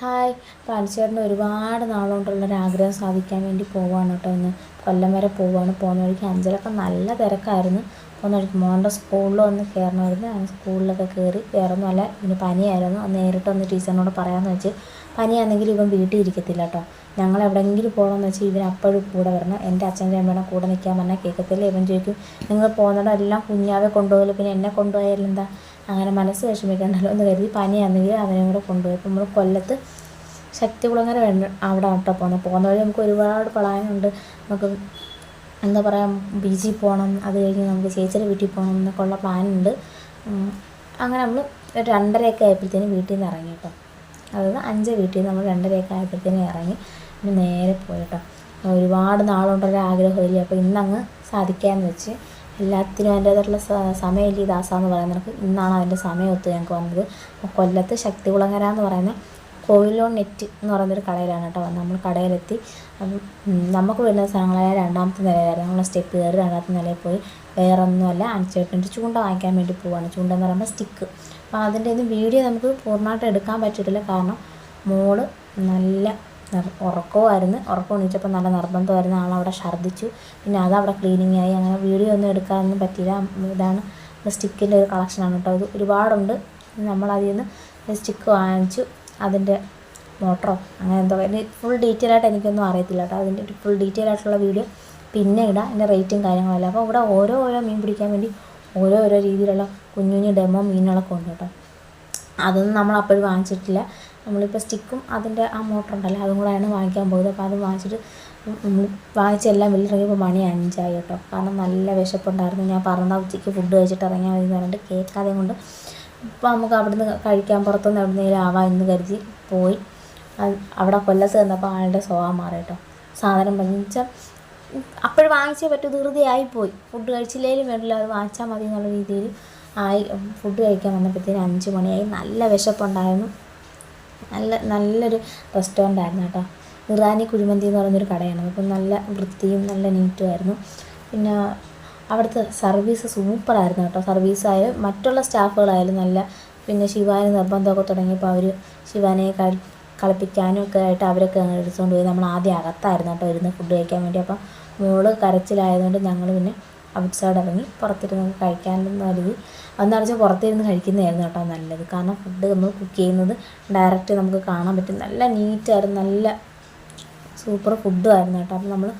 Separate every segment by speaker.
Speaker 1: Hi. പാൽച്ചേട്ടന് ഒരുപാട് നാളുകൊണ്ടുള്ളൊരാഗ്രഹം സാധിക്കാൻ വേണ്ടി പോവുകയാണ് കേട്ടോ. ഇന്ന് കൊല്ലം വരെ പോവുകയാണ്. പോകുന്ന വഴിക്ക് അഞ്ചലൊക്കെ നല്ല തിരക്കായിരുന്നു. പോകുന്ന വഴിക്ക് മോൻ്റെ സ്കൂളിൽ ഒന്ന് കയറണമായിരുന്നു. ആ സ്കൂളിലൊക്കെ കയറി വേറൊന്നുമല്ല, ഇവന് പനിയായിരുന്നു. അത് നേരിട്ട് ഒന്ന് ടീച്ചറിനോട് പറയാമെന്ന് വെച്ച്. പനിയാണെങ്കിൽ ഇവൻ വീട്ടിൽ ഇരിക്കത്തില്ല കേട്ടോ. ഞങ്ങൾ എവിടെയെങ്കിലും പോകണമെന്ന് വെച്ചാൽ ഇവൻ അപ്പോഴും കൂടെ വരണം. എൻ്റെ അച്ഛൻ്റെ അമ്മയുടെ കൂടെ നിൽക്കാൻ പറഞ്ഞാൽ കേൾക്കത്തില്ല. ഇവൻ ചോദിക്കും, നിങ്ങൾ പോകുന്നിടം എല്ലാം കുഞ്ഞാവെ കൊണ്ടുപോകില്ല, പിന്നെ എന്നെ കൊണ്ടുപോയാലും എന്താ? അങ്ങനെ മനസ്സ് വിഷമിക്കണ്ടല്ലോ എന്ന് കരുതി പനിയാണെങ്കിൽ അവനെ കൂടെ കൊണ്ടുപോയി. അപ്പോൾ നമ്മൾ കൊല്ലത്ത് ശക്തികുളങ്ങര അവിടെ കേട്ടോ പോകുന്ന വഴി നമുക്ക് ഒരുപാട് പ്ലാനുണ്ട്. നമുക്ക് എന്താ പറയുക, ബീച്ചിൽ പോകണം, അത് കഴിഞ്ഞ് നമുക്ക് ചേച്ചിയുടെ വീട്ടിൽ പോകണം എന്നൊക്കെ ഉള്ള പ്ലാനുണ്ട്. അങ്ങനെ നമ്മൾ 2:30 ആയപ്പോഴത്തേനും വീട്ടിൽ നിന്ന് ഇറങ്ങി കേട്ടോ. അതായത് 5 വീട്ടിൽ നിന്ന് നമ്മൾ 2:30 ആയപ്പോഴത്തേനും ഇറങ്ങി പിന്നെ നേരെ പോയി കേട്ടോ. ഒരുപാട് നാളുകൊണ്ടൊരു ആഗ്രഹമില്ല, അപ്പോൾ ഇന്നങ്ങ് സാധിക്കാമെന്ന് വെച്ച്. എല്ലാത്തിനും അതിൻ്റേതായിട്ടുള്ള സമയമില്ല. ഈ ദാസാന്ന് പറയുന്നത് ഇന്നാണ് അതിൻ്റെ സമയം ഒത്ത് ഞങ്ങൾക്ക് വന്നത്. കൊല്ലത്ത് ശക്തികുളങ്ങര എന്ന് പറയുന്ന കോയിലോൺ നെറ്റ് എന്ന് പറയുന്നൊരു കടയിലാണ് കേട്ടോ. നമ്മൾ കടയിലെത്തി. അപ്പം നമുക്ക് വരുന്ന സ്ഥലങ്ങളായ 2ാമത്തെ നിലയിലായിരുന്നു. നമ്മൾ സ്റ്റെപ്പ് കയറി 2ാമത്തെ നിലയിൽ പോയി. വേറൊന്നുമല്ല, അഞ്ചേട്ടൻ്റെ ചൂണ്ട വാങ്ങിക്കാൻ വേണ്ടി പോവുകയാണ്. ചൂണ്ട എന്ന് പറയുമ്പോൾ സ്റ്റിക്ക്. അപ്പോൾ അതിൻ്റെ ഒന്നും വീഡിയോ നമുക്ക് പൂർണ്ണമായിട്ട് എടുക്കാൻ പറ്റിയിട്ടില്ല. കാരണം മോള് നല്ല ഉറക്കമായിരുന്നു. ഉറക്കം എണീറ്റപ്പോൾ നല്ല നിർബന്ധമായിരുന്നു. ആളവിടെ ഛർദ്ദിച്ചു. പിന്നെ അതവിടെ ക്ലീനിങ് ആയി. അങ്ങനെ വീഡിയോ ഒന്നും എടുക്കാനൊന്നും പറ്റിയില്ല. ഇതാണ് സ്റ്റിക്കിൻ്റെ ഒരു കളക്ഷനാണ് കേട്ടോ. ഇത് ഒരുപാടുണ്ട്. നമ്മളതിൽ നിന്ന് സ്റ്റിക്ക് വാങ്ങിച്ചു. അതിൻ്റെ മോട്ടറോ അങ്ങനെ എന്തോ, അതിൻ്റെ ഫുൾ ഡീറ്റെയിൽ ആയിട്ട് എനിക്കൊന്നും അറിയത്തില്ല കേട്ടോ. അതിൻ്റെ ഫുൾ ഡീറ്റെയിൽ ആയിട്ടുള്ള വീഡിയോ പിന്നെ ഇടാം, അതിൻ്റെ റേറ്റും കാര്യങ്ങളെല്ലാം. അപ്പോൾ ഇവിടെ ഓരോ മീൻ പിടിക്കാൻ വേണ്ടി ഓരോ രീതിയിലുള്ള കുഞ്ഞു ഡെമോ മീനുകളൊക്കെ ഉണ്ട് കേട്ടോ. അതൊന്നും നമ്മൾ അപ്പോഴും വാങ്ങിച്ചിട്ടില്ല. നമ്മളിപ്പോൾ സ്റ്റിക്കും അതിൻ്റെ ആ മോട്ടർ ഉണ്ടല്ലോ, അതും കൂടെയാണ് വാങ്ങിക്കാൻ പോയത്. അപ്പോൾ അത് വാങ്ങിച്ചിട്ട് വാങ്ങിച്ചെല്ലാം വെളിയിറങ്ങിയപ്പോൾ മണി 5 ആയി കേട്ടോ. കാരണം നല്ല വിശപ്പുണ്ടായിരുന്നു. ഞാൻ പറഞ്ഞ ഉച്ചയ്ക്ക് ഫുഡ് കഴിച്ചിട്ട് ഇറങ്ങിയാൽ മതി എന്ന് പറഞ്ഞിട്ട് കേൾക്കാതെ കൊണ്ട് ഇപ്പോൾ നമുക്ക് അവിടുന്ന് കഴിക്കാൻ പുറത്തുനിന്ന് എവിടുന്നേലും ആവാം എന്ന് കരുതി പോയി. അവിടെ കൊല്ലത്ത് ചെന്നപ്പോൾ ആളുടെ സ്വഭാവം മാറി കേട്ടോ. സാധനം വാങ്ങിച്ചാൽ അപ്പോഴും വാങ്ങിച്ചേ പറ്റൂ, ധൃതിയായിപ്പോയി. ഫുഡ് കഴിച്ചില്ലേലും വേണ്ടില്ല, അത് വാങ്ങിച്ചാൽ മതി എന്നുള്ള രീതിയിൽ ആയി. ഫുഡ് കഴിക്കാൻ വന്നപ്പോഴത്തേനും 5 മണിയായി. നല്ല വിശപ്പുണ്ടായിരുന്നു. നല്ലൊരു റെസ്റ്റോറൻ്റ് ആയിരുന്നു കേട്ടോ. ഇറാനി കുഴിമന്തി എന്ന് പറയുന്നൊരു കടയാണ്. അപ്പം നല്ല വൃത്തിയും നല്ല നീറ്റുമായിരുന്നു. പിന്നെ അവിടുത്തെ സർവീസ് സൂപ്പറായിരുന്നു കേട്ടോ. സർവീസായാലും മറ്റുള്ള സ്റ്റാഫുകളായാലും നല്ല. പിന്നെ ശിവാനി നിർബന്ധമൊക്കെ തുടങ്ങിയപ്പോൾ അവർ ശിവാനിയെ കളിപ്പിക്കാനും ഒക്കെ ആയിട്ട് അവരൊക്കെ അങ്ങനെ എടുത്തുകൊണ്ട് പോയി. നമ്മൾ ആദ്യം അകത്തായിരുന്നു കേട്ടോ ഇരുന്ന് ഫുഡ് കഴിക്കാൻ വേണ്ടി. അപ്പം മോള് കരച്ചിലായതുകൊണ്ട് ഞങ്ങൾ പിന്നെ ഔട്ട് സൈഡ് ഇറങ്ങി പുറത്തിരുന്ന് കഴിക്കാനെന്ന് കരുതി. അന്നറിഞ്ഞാൽ പുറത്തിരുന്ന് കഴിക്കുന്നതായിരുന്നു കേട്ടോ നല്ലത്. കാരണം ഫുഡ് നമ്മൾ കുക്ക് ചെയ്യുന്നത് ഡയറക്റ്റ് നമുക്ക് കാണാൻ പറ്റും. നല്ല നീറ്റായിരുന്നു, നല്ല സൂപ്പർ ഫുഡുമായിരുന്നു കേട്ടോ. അപ്പം നമ്മൾ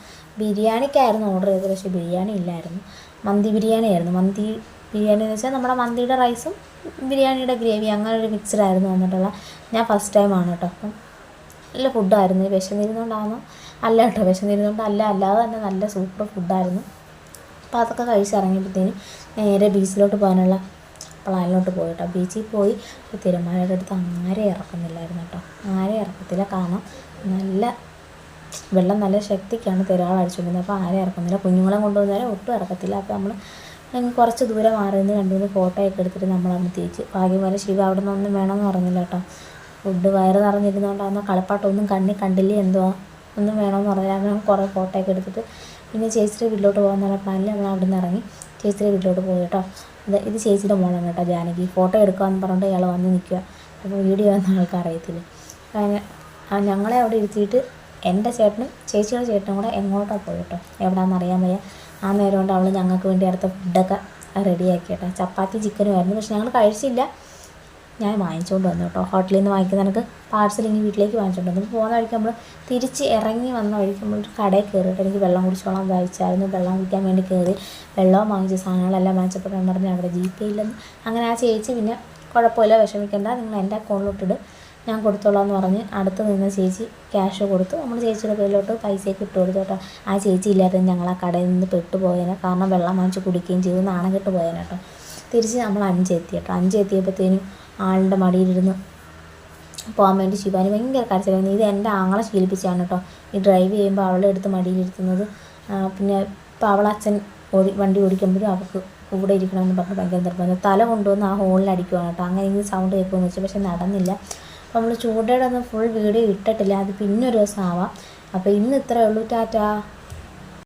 Speaker 1: ബിരിയാണിക്കായിരുന്നു ഓർഡർ ചെയ്തത്, പക്ഷേ ബിരിയാണി ഇല്ലായിരുന്നു. മന്തി ബിരിയാണി ആയിരുന്നു. മന്തി ബിരിയാണി എന്ന് വെച്ചാൽ നമ്മുടെ മന്തിയുടെ റൈസും ബിരിയാണിയുടെ ഗ്രേവി അങ്ങനെ ഒരു മിക്സഡായിരുന്നു വന്നിട്ടുള്ള. ഞാൻ ഫസ്റ്റ് ടൈമാണ് കേട്ടോ. അപ്പം നല്ല ഫുഡായിരുന്നു. വിശന്നിരുന്നുകൊണ്ടാണോ അല്ല കേട്ടോ, വിശന്നിരുന്നുകൊണ്ട് അല്ലാതെ തന്നെ നല്ല സൂപ്പർ ഫുഡായിരുന്നു. അപ്പോൾ അതൊക്കെ കഴിച്ചിറങ്ങിയപ്പോഴത്തേനും നേരെ ബീച്ചിലോട്ട് പോകാനുള്ള പ്ലാനിലോട്ട് പോയി കേട്ടോ. ബീച്ചിൽ പോയി തിരുമാലയുടെ അടുത്ത് ആരെയും ഇറക്കുന്നില്ലായിരുന്നു കേട്ടോ. ആരെയും ഇറക്കത്തില്ല. കാരണം നല്ല വെള്ളം നല്ല ശക്തിക്കാണ് തിരകൾ അടിച്ചുകൊണ്ടിരുന്നത്. അപ്പോൾ ആരെയും ഇറക്കുന്നില്ല. കുഞ്ഞുങ്ങളെ കൊണ്ടുവന്നാലും ഒട്ടും ഇറക്കത്തില്ല. അപ്പോൾ നമ്മൾ കുറച്ച് ദൂരം മാറി നിന്ന് 2-3 ഫോട്ടോയൊക്കെ എടുത്തിട്ട് നമ്മളവിടെ തിരിച്ച്. ഭാഗ്യം പോലെ ശിവ അവിടെ നിന്നൊന്നും വേണമെന്ന് പറഞ്ഞില്ല കേട്ടോ. ഫുഡ് വയറ് നിറഞ്ഞിരുന്നുകൊണ്ടാകുന്ന കളിപ്പാട്ടമൊന്നും കണ്ണിൽ കണ്ടില്ലേ എന്തോ ഒന്നും വേണമെന്ന് പറഞ്ഞാൽ അങ്ങനെ കുറേ ഫോട്ടോയൊക്കെ എടുത്തിട്ട് പിന്നെ ചേച്ചിയുടെ വീട്ടിലോട്ട് പോകാമെന്നുള്ള പ്ലാനിൽ നമ്മൾ അവിടെ നിന്ന് ഇറങ്ങി ചേച്ചിയുടെ വീട്ടിലോട്ട് പോയി കേട്ടോ. ഇത് ചേച്ചിയുടെ മോളാണ് കേട്ടോ, ജാനകി. ഫോട്ടോ എടുക്കാമെന്ന് പറഞ്ഞിട്ട് ഇയാൾ വന്ന് നിൽക്കുക. അപ്പോൾ വീഡിയോ ഒന്നും ആൾക്ക് അറിയത്തില്ല. ഞങ്ങളെ അവിടെ ഇരുത്തിയിട്ട് എൻ്റെ ചേട്ടനും ചേച്ചിയുടെ ചേട്ടനും കൂടെ എങ്ങോട്ടാണ് പോയി കേട്ടോ. എവിടെയാണെന്ന് അറിയാൻ വയ്യ. ആ നേരം കൊണ്ട് അവൾ ഞങ്ങൾക്ക് വേണ്ടി അടുത്ത ഫുഡൊക്കെ റെഡിയാക്കി കേട്ടോ. ചപ്പാത്തി ചിക്കനുമായിരുന്നു, പക്ഷെ ഞങ്ങൾ കഴിച്ചില്ല. ഞാൻ വാങ്ങിച്ചുകൊണ്ട് വന്നു കേട്ടോ. ഹോട്ടലിൽ നിന്ന് വാങ്ങിക്കുന്ന എനിക്ക് പാഴ്സൽ ഇങ്ങനെ വീട്ടിലേക്ക് വാങ്ങിച്ചുകൊണ്ട് വന്നു. പോകുന്ന വഴിക്ക് നമ്മൾ തിരിച്ച് ഇറങ്ങി വന്ന വഴിക്ക് നമ്മളൊരു കടയിൽ കയറിയിട്ട് എനിക്ക് വെള്ളം കുടിച്ചോളാൻ വായിച്ചായിരുന്നു. വെള്ളം കുടിക്കാൻ വേണ്ടി കയറി വെള്ളവും വാങ്ങിച്ച സാധനങ്ങളെല്ലാം വാങ്ങിച്ചപ്പോൾ പറഞ്ഞ് അവിടെ GP ഇല്ലെന്ന്. അങ്ങനെ ആ ചേച്ചി പിന്നെ കുഴപ്പമില്ല, വിഷമിക്കേണ്ട, നിങ്ങൾ എൻ്റെ അക്കൗണ്ടിലോട്ടിട്ട് ഞാൻ കൊടുത്തോളാം എന്ന് പറഞ്ഞ് അടുത്ത് നിന്ന് ചേച്ചി ക്യാഷ് കൊടുത്തു. നമ്മൾ ചേച്ചിയുടെ പേരിലോട്ട് പൈസയൊക്കെ ഇട്ട് കൊടുത്തു കേട്ടോ. ആ ചേച്ചി ഇല്ലായിരുന്നു ഞങ്ങൾ ആ കടയിൽ നിന്ന് പെട്ടുപോയേനെ. കാരണം വെള്ളം വാങ്ങിച്ച് കുടിക്കുകയും ചെയ്തു, നാണം കെട്ട് പോയേനെ കേട്ടോ. തിരിച്ച് നമ്മൾ 5 എത്തി കേട്ടോ. 5 എത്തിയപ്പോഴത്തേനും ആളുടെ മടിയിലിരുന്ന് പോകാൻ വേണ്ടി ശിവാനി ഭയങ്കര കരച്ചിലായിരുന്നു. ഇത് എൻ്റെ ആങ്ങളെ ശീലിപ്പിച്ചാണ് കേട്ടോ. ഈ ഡ്രൈവ് ചെയ്യുമ്പോൾ അവളെ എടുത്ത് മടിയിലിരുത്തുന്നത്. പിന്നെ ഇപ്പോൾ അവളച്ഛൻ വണ്ടി ഓടിക്കുമ്പോഴും അവൾക്ക് കൂടെ ഇരിക്കണമെന്ന് പറഞ്ഞ് ഭയങ്കര നിർബന്ധം. തല കൊണ്ടുവന്ന് ആ ഹോളിൽ അടിക്കുവാണ് കേട്ടോ. അങ്ങനെ എനിക്ക് സൗണ്ട് കേൾക്കുമെന്ന് വെച്ചു, പക്ഷെ നടന്നില്ല. അപ്പോൾ നമ്മൾ ചൂണ്ടയുടെ ഒന്നും ഫുൾ വീഡിയോ ഇട്ടിട്ടില്ല. അത് പിന്നെ ഒരു ദിവസം ആവാം. അപ്പോൾ ഇന്ന് ഇത്രയേ ഉള്ളൂ. ടാറ്റാ.